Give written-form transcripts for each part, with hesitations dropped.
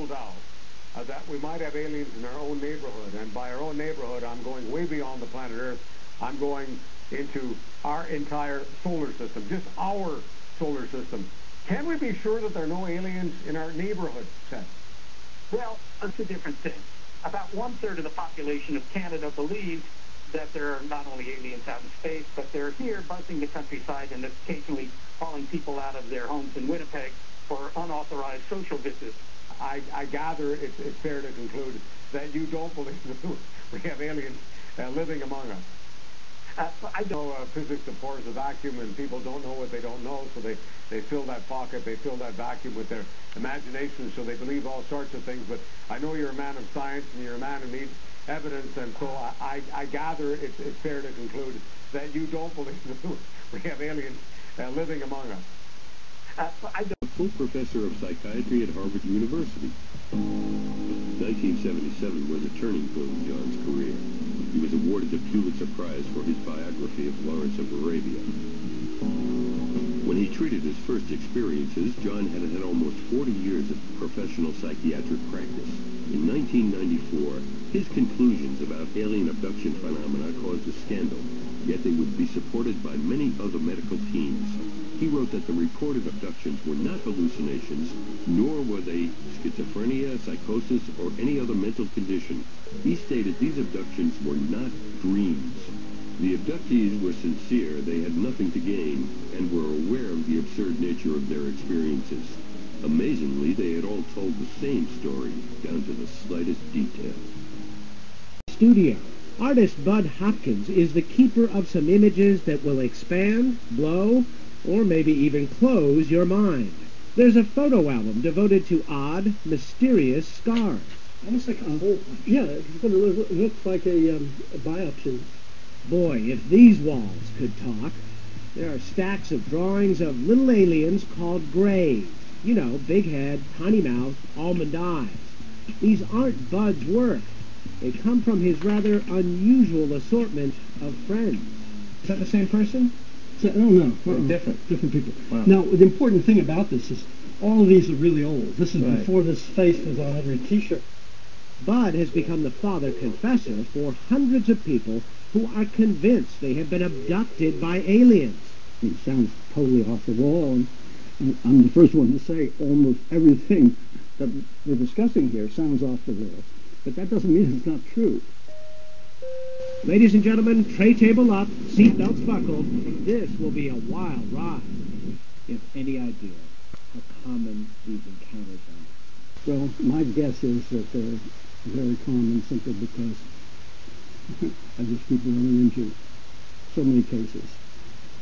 turns out that we might have aliens in our own neighborhood, and by our own neighborhood, I'm going way beyond the planet Earth. I'm going into our entire solar system, just our solar system. Can we be sure that there are no aliens in our neighborhood, Seth? Well, it's a different thing. About 1/3 of the population of Canada believes that there are not only aliens out in space, but they're here buzzing the countryside and occasionally hauling people out of their homes in Winnipeg for unauthorized social visits. I gather it's fair to conclude that you don't believe that we have aliens living among us. I know physics, of course, is a vacuum, and people don't know what they don't know, so they fill that pocket, they fill that vacuum with their imagination, so they believe all sorts of things. But I know you're a man of science, and you're a man who needs evidence, and so I gather it's fair to conclude that you don't believe that we have aliens living among us. A full professor of psychiatry at Harvard University. 1977 was a turning point in John's career. He was awarded the Pulitzer Prize for his biography of Lawrence of Arabia. When he treated his first experiences, John had had almost 40 years of professional psychiatric practice. In 1994, his conclusions about alien abduction phenomena caused a scandal, yet they would be supported by many other medical teams. He wrote that the reported abductions were not hallucinations, nor were they schizophrenia, psychosis, or any other mental condition. He stated these abductions were not dreams. The abductees were sincere, they had nothing to gain, and were aware of the absurd nature of their experiences. Amazingly, they had all told the same story, down to the slightest detail. Studio. Artist Bud Hopkins is the keeper of some images that will expand, blow, or maybe even close your mind. There's a photo album devoted to odd, mysterious scars. Almost like a whole... Yeah, it looks like a biopsy. Boy, if these walls could talk. There are stacks of drawings of little aliens called grays. You know, big head, tiny mouth, almond eyes. These aren't Bud's work. They come from his rather unusual assortment of friends. Is that the same person? No. Different people. Wow. Now, the important thing about this is all of these are really old. This is before this face was on every T-shirt. Bud has become the father confessor for hundreds of people who are convinced they have been abducted by aliens. It sounds totally off the wall, and I'm the first one to say almost everything that we're discussing here sounds off the wall. But that doesn't mean it's not true. Ladies and gentlemen, tray table up, seatbelts buckled. This will be a wild ride. You have any idea how common these encounters are? Well, my guess is that they're very common simply because I just keep running into so many cases.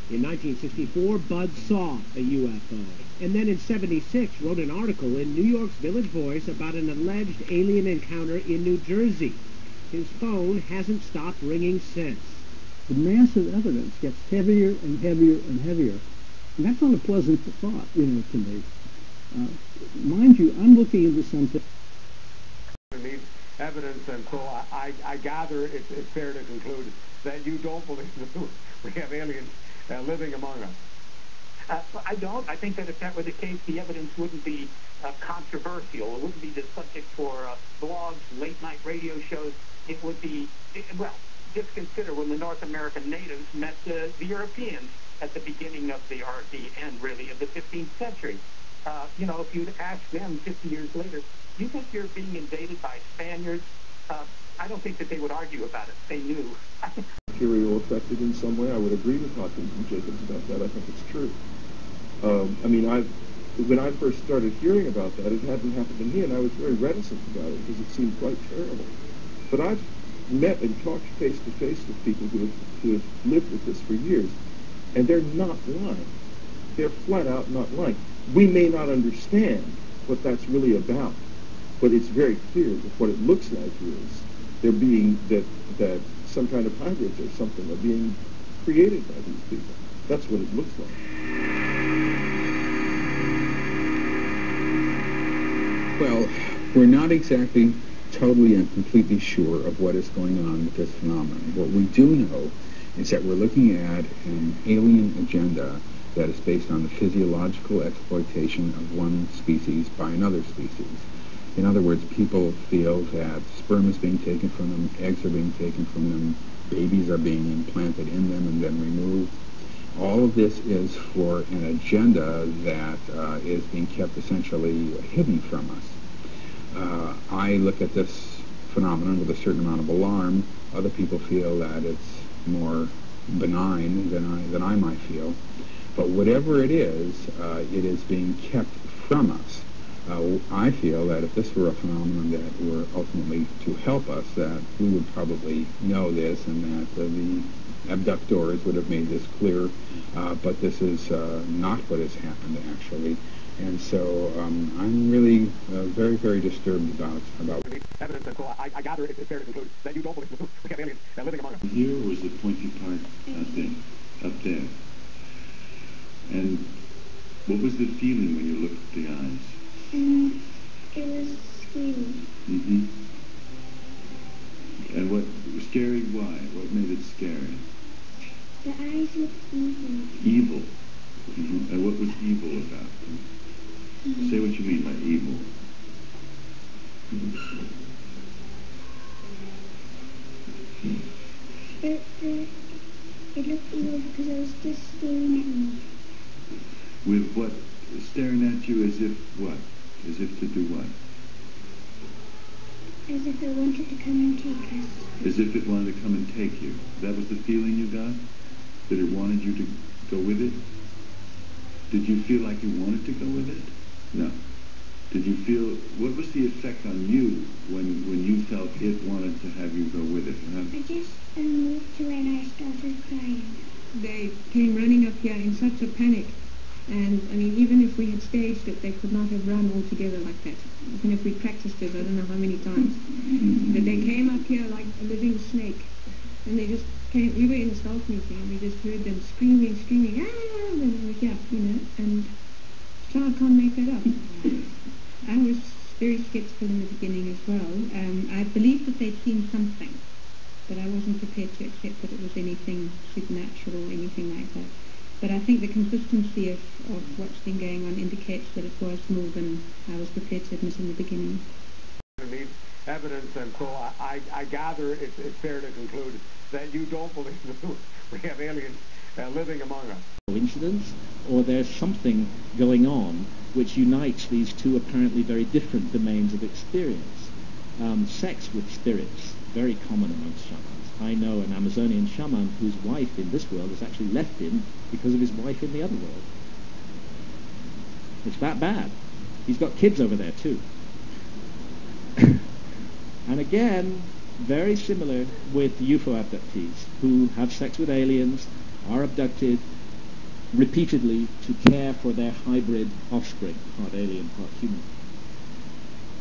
In 1964, Bud saw a UFO, and then in 76 wrote an article in New York's Village Voice about an alleged alien encounter in New Jersey. His phone hasn't stopped ringing since. The massive evidence gets heavier and heavier and heavier. And that's not a pleasant thought, to me. Mind you, I'm looking into something. Needs evidence, and so I gather it's fair to conclude that you don't believe that we have aliens living among us. I don't. I think that if that were the case, the evidence wouldn't be controversial. It wouldn't be the subject for blogs, late-night radio shows. It would be, just consider when the North American natives met the Europeans at the beginning of the end, really, of the 15th century. If you'd asked them 50 years later, you think you're being invaded by Spaniards? I don't think that they would argue about it. They knew. Material affected in some way. I would agree with Hopkins and Jacobs about that. I think it's true. When I first started hearing about that, it hadn't happened to me, and I was very reticent about it because it seemed quite terrible. But I've met and talked face-to-face with people who have lived with this for years, and they're not lying. They're flat out not lying. We may not understand what that's really about, but it's very clear that what it looks like is they're being, that some kind of hybrids or something are being created by these people. That's what it looks like. Well, we're not exactly totally and completely sure of what is going on with this phenomenon. What we do know is that we're looking at an alien agenda that is based on the physiological exploitation of one species by another species. In other words, people feel that sperm is being taken from them, eggs are being taken from them, babies are being implanted in them and then removed. All of this is for an agenda that is being kept essentially hidden from us. I look at this phenomenon with a certain amount of alarm. Other people feel that it's more benign than I might feel. But whatever it is being kept from us. I feel that if this were a phenomenon that were ultimately to help us, that we would probably know this and that the abductors would have made this clear, but this is not what has happened actually. And so I'm really very, very disturbed about evidence, and so I gather it's fair to conclude that you don't believe we have aliens living among us. Here was the pointy part thing up there. And what was the feeling when you looked at the eyes? It was scary. Mm-hmm. And what scary? Why? What made it scary? The eyes looked evil. Evil. Mm-hmm. And what was evil about them? Say what you mean by evil. It looked evil because I was just staring at me. With what? Staring at you as if what? As if to do what? As if it wanted to come and take us. As if it wanted to come and take you. That was the feeling you got? That it wanted you to go with it? Did you feel like you wanted to go with it? No. Did you feel, what was the effect on you when you felt it wanted to have you go with it? I just moved to and I started crying. They came running up here in such a panic. And, I mean, even if we had staged it, they could not have run all together like that. Even if we practiced it, I don't know how many times. But they came up here like a living snake. And they just came, we were in a stealth meeting, and we just heard them screaming, ah, and we were here, you know, and child can't make that up. I was very skeptical in the beginning as well. I believed that they'd seen something, but I wasn't prepared to accept that it was anything supernatural or anything like that. But I think the consistency of what's been going on indicates that it was more than I was prepared to admit in the beginning. Needs evidence, and so I gather it's fair to conclude that you don't believe that we have aliens living among us. Coincidence, or there's something going on which unites these two apparently very different domains of experience. Sex with spirits, very common amongst shamans. I know an Amazonian shaman whose wife in this world has actually left him because of his wife in the other world. It's that bad. He's got kids over there too. And again, very similar with UFO abductees who have sex with aliens, are abducted repeatedly to care for their hybrid offspring, part alien, part human.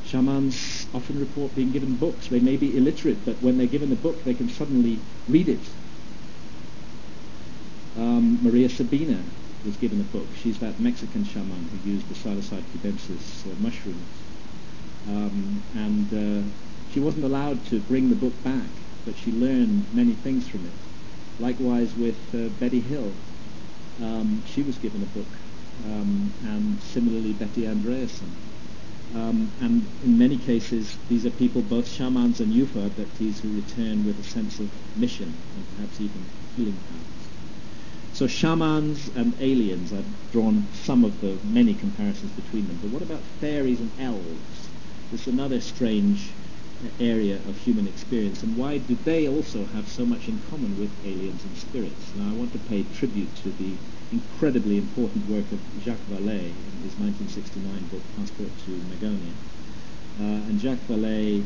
Shamans often report being given books. They may be illiterate, but when they're given a book, they can suddenly read it. Maria Sabina was given a book. She's that Mexican shaman who used the psilocybe cubensis mushrooms. And she wasn't allowed to bring the book back, but she learned many things from it. Likewise with Betty Hill. She was given a book. And similarly Betty Andreasen. And in many cases, these are people, both shamans and UFO abductees, who return with a sense of mission and perhaps even healing powers. So shamans and aliens, I've drawn some of the many comparisons between them. But what about fairies and elves? This is another strange area of human experience. And why do they also have so much in common with aliens and spirits? Now I want to pay tribute to the incredibly important work of Jacques Vallée in his 1969 book, Passport to Megonia. And Jacques Vallée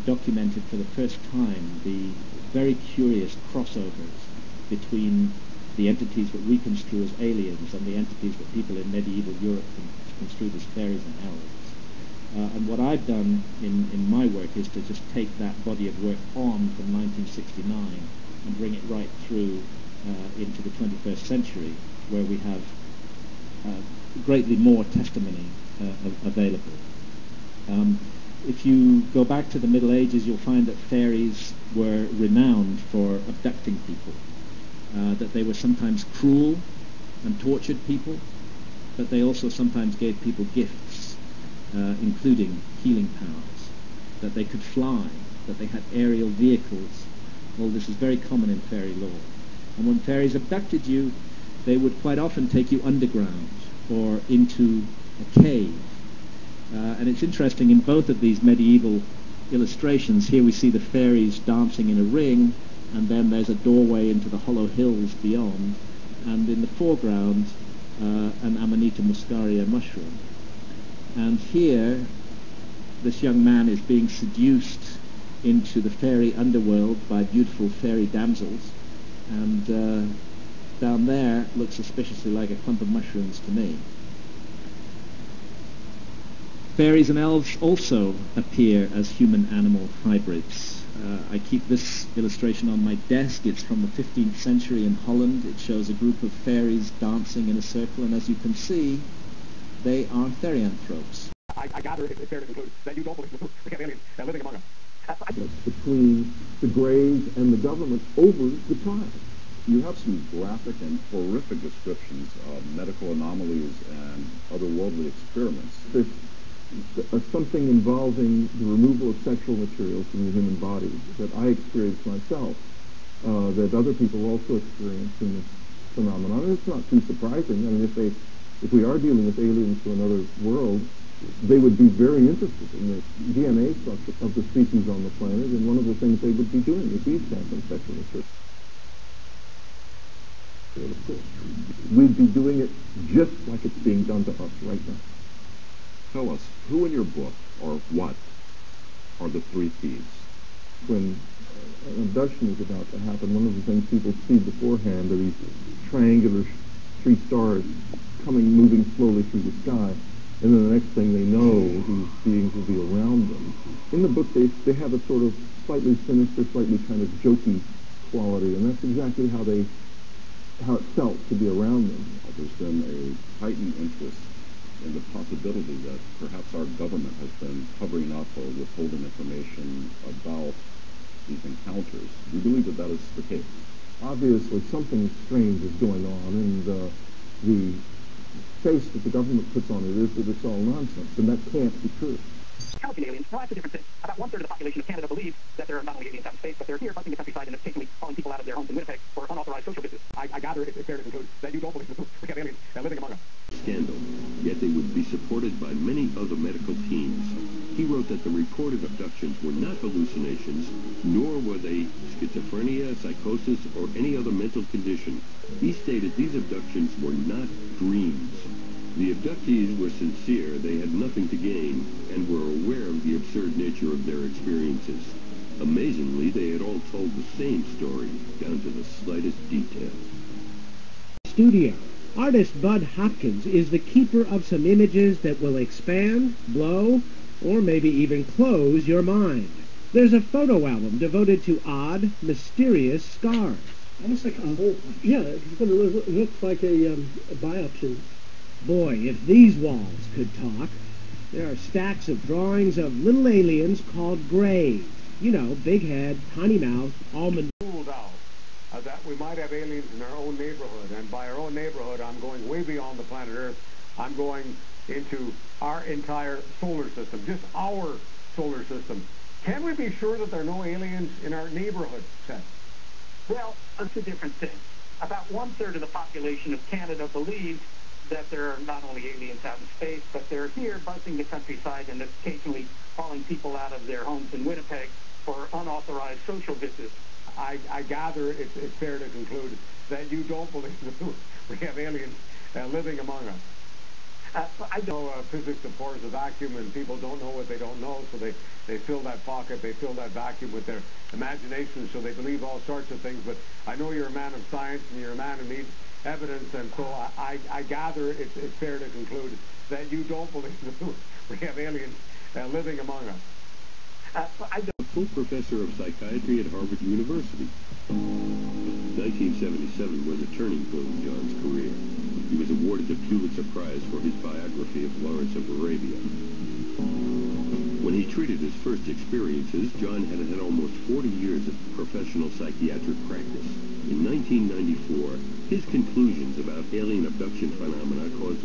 documented for the first time the very curious crossovers between the entities that we construe as aliens and the entities that people in medieval Europe construed as fairies and elves. And what I've done in my work is to just take that body of work on from 1969 and bring it right through into the 21st century, where we have greatly more testimony available. If you go back to the Middle Ages, you'll find that fairies were renowned for abducting people, that they were sometimes cruel and tortured people, but they also sometimes gave people gifts. including healing powers, that they could fly, that they had aerial vehicles. All this is very common in fairy lore. And when fairies abducted you, they would quite often take you underground or into a cave. And it's interesting, in both of these medieval illustrations, here we see the fairies dancing in a ring, and then there's a doorway into the hollow hills beyond, and in the foreground an Amanita muscaria mushroom. And here this young man is being seduced into the fairy underworld by beautiful fairy damsels, and down there looks suspiciously like a clump of mushrooms to me. Fairies and elves also appear as human-animal hybrids. I keep this illustration on my desk. It's from the 15th century in Holland. It shows a group of fairies dancing in a circle, and as you can see, they are therianthropes. I gather it's fair to conclude that you don't believe we have aliens living among us. Between the Greys and the government over the trial. You have some graphic and horrific descriptions of medical anomalies and otherworldly experiments. There's something involving the removal of sexual materials from the human body that I experienced myself, that other people also experience in this phenomenon. And it's not too surprising. I mean, if we are dealing with aliens from another world, they would be very interested in the DNA structure of the species on the planet, and one of the things they would be doing would be sampling sexual material. We'd be doing it just like it's being done to us right now. Tell us, who in your book, or what, are the three thieves? When an abduction is about to happen, one of the things people see beforehand are these triangular three stars moving slowly through the sky, and then the next thing they know, these beings will be around them. In the book, they have a sort of slightly sinister, slightly kind of jokey quality, and that's exactly how it felt to be around them. There's been a heightened interest in the possibility that perhaps our government has been covering up or withholding information about these encounters. Do you believe that that is the case? Obviously, something strange is going on, and the face that the government puts on it is that it's all nonsense, and that can't be true. Calculating aliens, well, that's a different thing. About one-third of the population of Canada believes that there are not only aliens out in space, but they're here buzzing the countryside and occasionally calling people out of their homes in Winnipeg for unauthorized social visits. I gather it's fair to conclude that you don't believe we have aliens living among us. Scandal, yet they would be supported by many other medical teams. He wrote that the reported abductions were not hallucinations, nor were they schizophrenia, psychosis, or any other mental condition. He stated these abductions were not dreams. The abductees were sincere, they had nothing to gain, and were aware of the absurd nature of their experiences. Amazingly, they had all told the same story, down to the slightest detail. Studio. Artist Bud Hopkins is the keeper of some images that will expand, blow, or maybe even close your mind. There's a photo album devoted to odd, mysterious scars. Almost like a whole... Yeah, it looks like a biopsy. Boy, if these walls could talk. There are stacks of drawings of little aliens called greys. You know, big head, tiny mouth, almond... Ruled out that we might have aliens in our own neighborhood, and by our own neighborhood, I'm going way beyond the planet Earth. I'm going into our entire solar system, just our solar system. Can we be sure that there are no aliens in our neighborhood, Seth? Well, that's a different thing. About one-third of the population of Canada believes that there are not only aliens out in space, but they're here buzzing the countryside and occasionally calling people out of their homes in Winnipeg for unauthorized social visits. I gather it's fair to conclude that you don't believe we have aliens living among us. I know physics abhors the vacuum, and people don't know what they don't know, so they fill that pocket, they fill that vacuum with their imagination, so they believe all sorts of things. But I know you're a man of science, and you're a man who needs evidence, and so I gather it's fair to conclude that you don't believe we have aliens living among us. A full professor of psychiatry at Harvard University. 1977 was a turning point in John's career. He was awarded the Pulitzer Prize for his biography of Lawrence of Arabia. When he treated his first experiences, John had had almost 40 years of professional psychiatric practice. In 1994, his conclusions about alien abduction phenomena caused